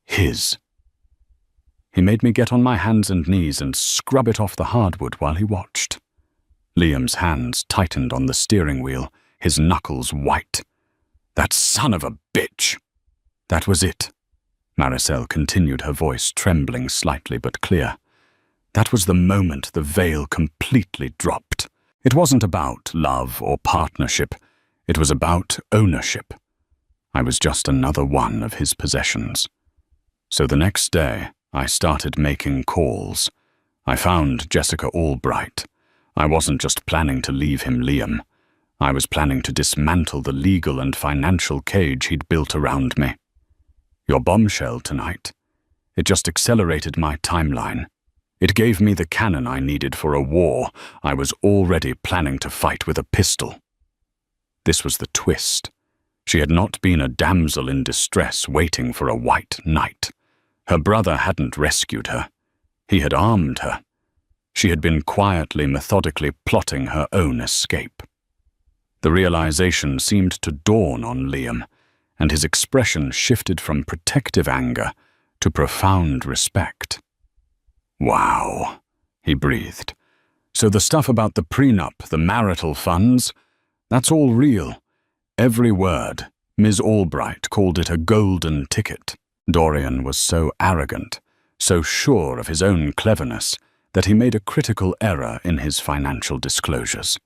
His. He made me get on my hands and knees and scrub it off the hardwood while he watched. Liam's hands tightened on the steering wheel, his knuckles white. "That son of a bitch!" "That was it," Maricel continued, her voice trembling slightly but clear. "That was the moment the veil completely dropped. It wasn't about love or partnership. It was about ownership. I was just another one of his possessions. So the next day, I started making calls. I found Jessica Albright. I wasn't just planning to leave him Liam. I was planning to dismantle the legal and financial cage he'd built around me. Your bombshell tonight, it just accelerated my timeline. It gave me the cannon I needed for a war I was already planning to fight with a pistol." This was the twist. She had not been a damsel in distress waiting for a white knight. Her brother hadn't rescued her. He had armed her. She had been quietly, methodically plotting her own escape. The realization seemed to dawn on Liam, and his expression shifted from protective anger to profound respect. "Wow," he breathed. "So the stuff about the prenup, the marital funds, that's all real. Every word. Ms. Albright called it a golden ticket." Dorian was so arrogant, so sure of his own cleverness, that he made a critical error in his financial disclosures.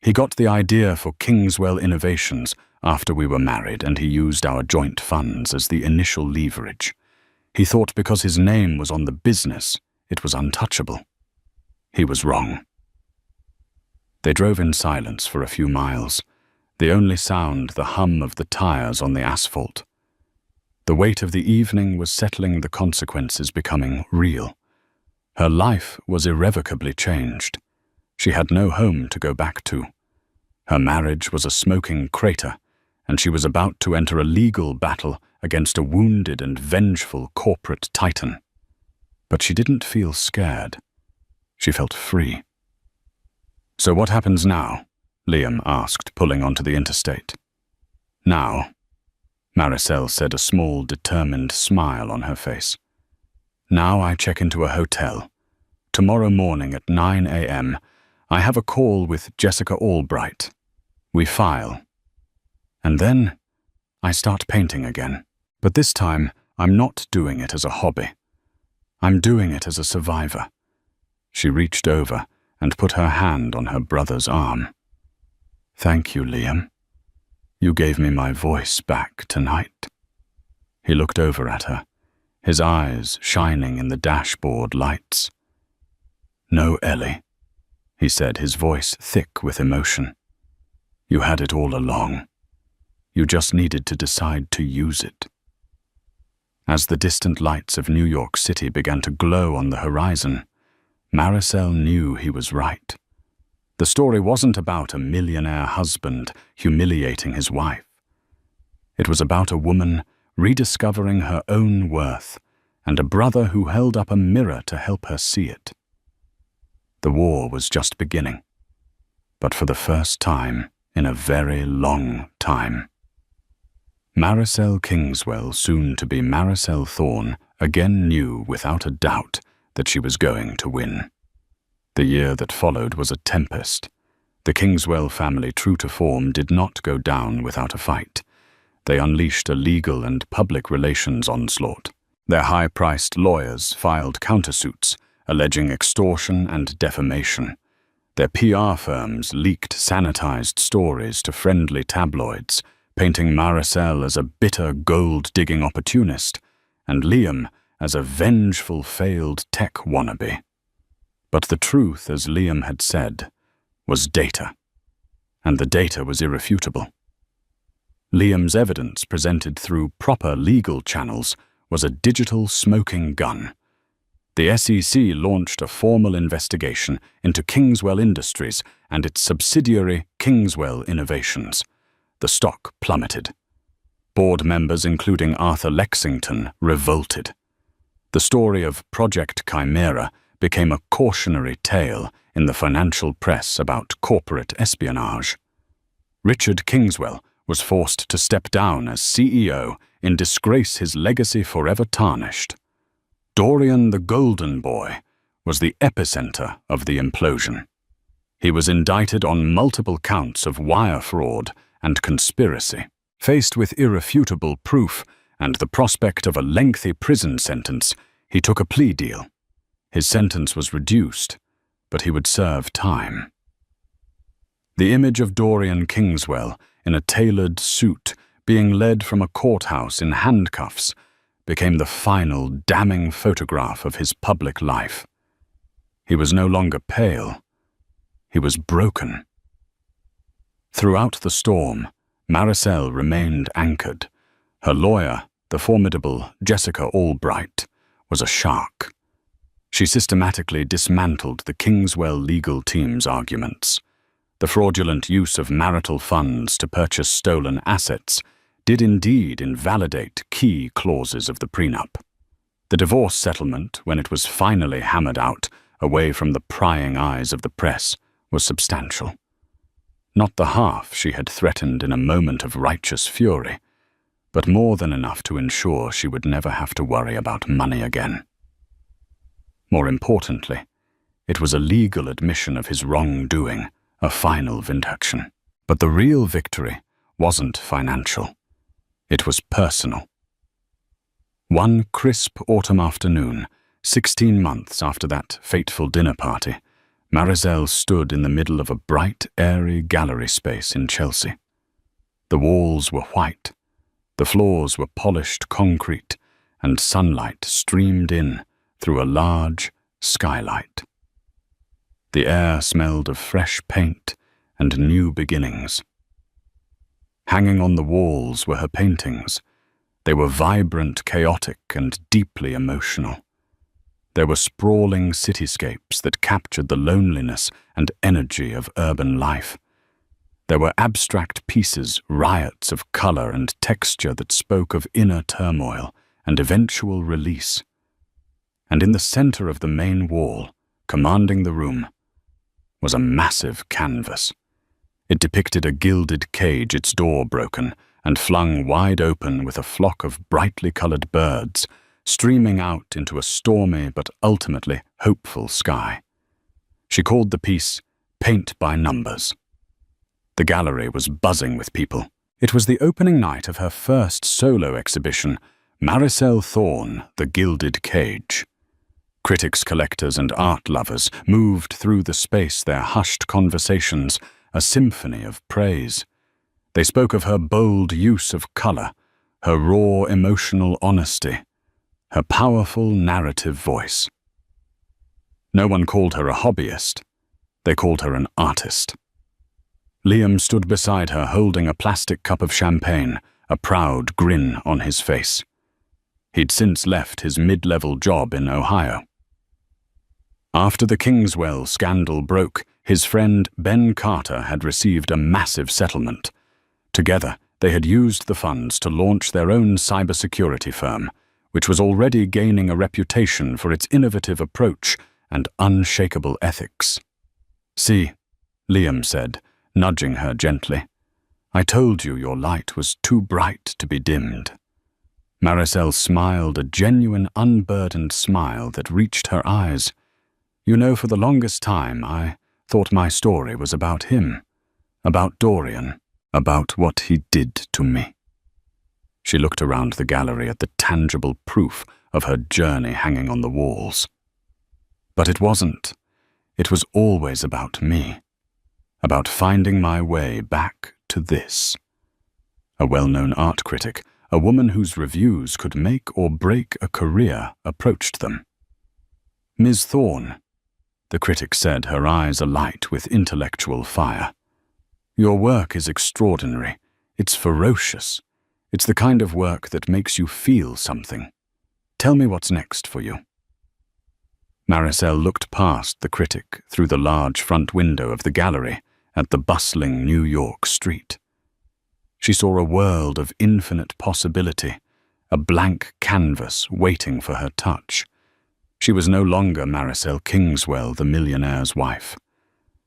He got the idea for Kingswell Innovations after we were married, and he used our joint funds as the initial leverage. He thought because his name was on the business, it was untouchable. He was wrong. They drove in silence for a few miles, the only sound the hum of the tires on the asphalt. The weight of the evening was settling, the consequences becoming real. Her life was irrevocably changed. She had no home to go back to. Her marriage was a smoking crater, and she was about to enter a legal battle against a wounded and vengeful corporate titan. But she didn't feel scared. She felt free. "So what happens now?" Liam asked, pulling onto the interstate. "Now," Maricel said, a small, determined smile on her face. "Now I check into a hotel. Tomorrow morning at 9 a.m., I have a call with Jessica Albright. We file. And then I start painting again. But this time, I'm not doing it as a hobby. I'm doing it as a survivor. She reached over and put her hand on her brother's arm. Thank you, Liam. You gave me my voice back tonight. He looked over at her, his eyes shining in the dashboard lights. No, Ellie, he said, his voice thick with emotion. You had it all along. You just needed to decide to use it. As the distant lights of New York City began to glow on the horizon, Maricel knew he was right. The story wasn't about a millionaire husband humiliating his wife. It was about a woman rediscovering her own worth and a brother who held up a mirror to help her see it. The war was just beginning, but for the first time in a very long time. Maricel Kingswell, soon to be Maricel Thorne, again knew without a doubt that she was going to win. The year that followed was a tempest. The Kingswell family, true to form, did not go down without a fight. They unleashed a legal and public relations onslaught. Their high-priced lawyers filed countersuits, alleging extortion and defamation. Their PR firms leaked sanitized stories to friendly tabloids, painting Maricel as a bitter gold-digging opportunist, and Liam as a vengeful failed tech wannabe. But the truth, as Liam had said, was data, and the data was irrefutable. Liam's evidence, presented through proper legal channels, was a digital smoking gun. The SEC launched a formal investigation into Kingswell Industries and its subsidiary Kingswell Innovations. The stock plummeted. Board members, including Arthur Lexington, revolted. The story of Project Chimera became a cautionary tale in the financial press about corporate espionage. Richard Kingswell was forced to step down as CEO in disgrace, his legacy forever tarnished. Dorian the Golden Boy was the epicenter of the implosion. He was indicted on multiple counts of wire fraud and conspiracy. Faced with irrefutable proof and the prospect of a lengthy prison sentence, he took a plea deal. His sentence was reduced, but he would serve time. The image of Dorian Kingswell in a tailored suit being led from a courthouse in handcuffs became the final damning photograph of his public life. He was no longer pale. He was broken. Throughout the storm, Maricel remained anchored. Her lawyer, the formidable Jessica Albright, was a shark. She systematically dismantled the Kingswell legal team's arguments. The fraudulent use of marital funds to purchase stolen assets did indeed invalidate key clauses of the prenup. The divorce settlement, when it was finally hammered out, away from the prying eyes of the press, was substantial. Not the half she had threatened in a moment of righteous fury, but more than enough to ensure she would never have to worry about money again. More importantly, it was a legal admission of his wrongdoing, a final vindication. But the real victory wasn't financial. It was personal. One crisp autumn afternoon, 16 months after that fateful dinner party, Maricel stood in the middle of a bright, airy gallery space in Chelsea. The walls were white, the floors were polished concrete, and sunlight streamed in through a large skylight. The air smelled of fresh paint and new beginnings. Hanging on the walls were her paintings. They were vibrant, chaotic, and deeply emotional. There were sprawling cityscapes that captured the loneliness and energy of urban life. There were abstract pieces, riots of color and texture that spoke of inner turmoil and eventual release. And in the center of the main wall, commanding the room, was a massive canvas. It depicted a gilded cage, its door broken, and flung wide open with a flock of brightly colored birds, streaming out into a stormy but ultimately hopeful sky. She called the piece Paint by Numbers. The gallery was buzzing with people. It was the opening night of her first solo exhibition, Maricel Thorne, The Gilded Cage. Critics, collectors, and art lovers moved through the space, their hushed conversations, a symphony of praise. They spoke of her bold use of color, her raw emotional honesty, her powerful narrative voice. No one called her a hobbyist. They called her an artist. Liam stood beside her holding a plastic cup of champagne, a proud grin on his face. He'd since left his mid-level job in Ohio. After the Kingswell scandal broke, his friend Ben Carter had received a massive settlement. Together, they had used the funds to launch their own cybersecurity firm, which was already gaining a reputation for its innovative approach and unshakable ethics. "See," Liam said, nudging her gently, "I told you your light was too bright to be dimmed." Maricel smiled, a genuine, unburdened smile that reached her eyes. "You know, for the longest time, I thought my story was about him, about Dorian, about what he did to me." She looked around the gallery at the tangible proof of her journey hanging on the walls. "But it wasn't. It was always about me, about finding my way back to this." A well-known art critic, a woman whose reviews could make or break a career, approached them. "Ms. Thorne," the critic said, her eyes alight with intellectual fire, "your work is extraordinary. It's ferocious. It's the kind of work that makes you feel something. Tell me what's next for you." Maricel looked past the critic through the large front window of the gallery at the bustling New York street. She saw a world of infinite possibility, a blank canvas waiting for her touch. She was no longer Maricel Kingswell, the millionaire's wife.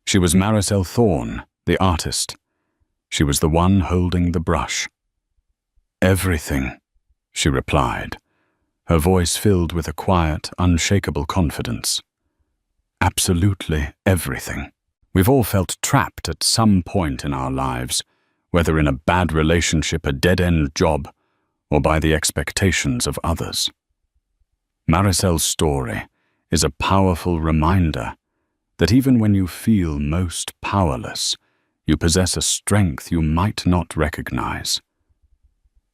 She was Maricel Thorne, the artist. She was the one holding the brush. "Everything," she replied, her voice filled with a quiet, unshakable confidence. "Absolutely everything. We've all felt trapped at some point in our lives, whether in a bad relationship, a dead-end job, or by the expectations of others. Maricel's story is a powerful reminder that even when you feel most powerless, you possess a strength you might not recognize.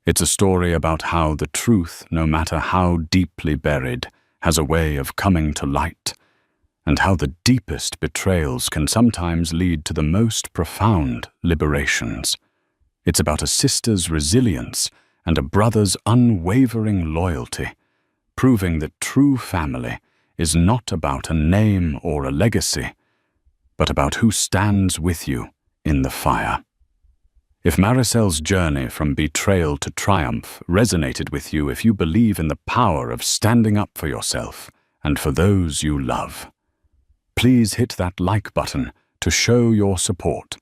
It's a story about how the truth, no matter how deeply buried, has a way of coming to light, and how the deepest betrayals can sometimes lead to the most profound liberations. It's about a sister's resilience and a brother's unwavering loyalty, proving that true family is not about a name or a legacy, but about who stands with you in the fire. If Maricel's journey from betrayal to triumph resonated with you, if you believe in the power of standing up for yourself and for those you love, please hit that like button to show your support.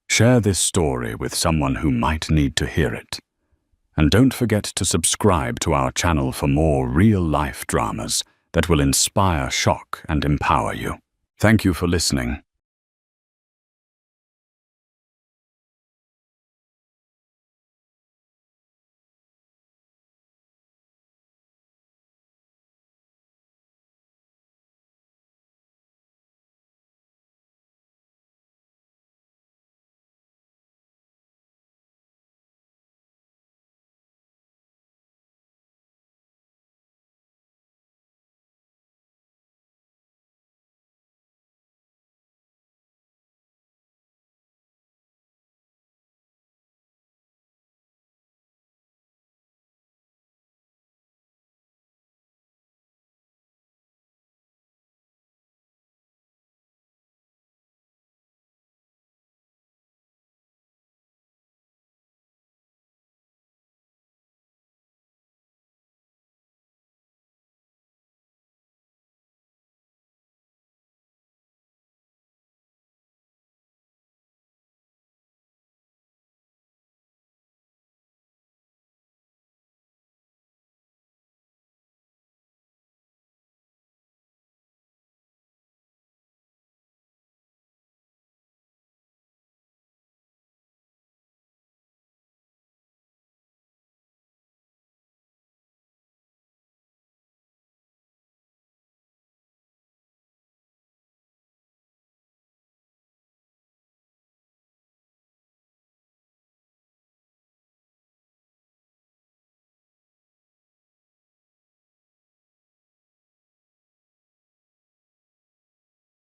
Share this story with someone who might need to hear it. And don't forget to subscribe to our channel for more real-life dramas that will inspire, shock, and empower you. Thank you for listening.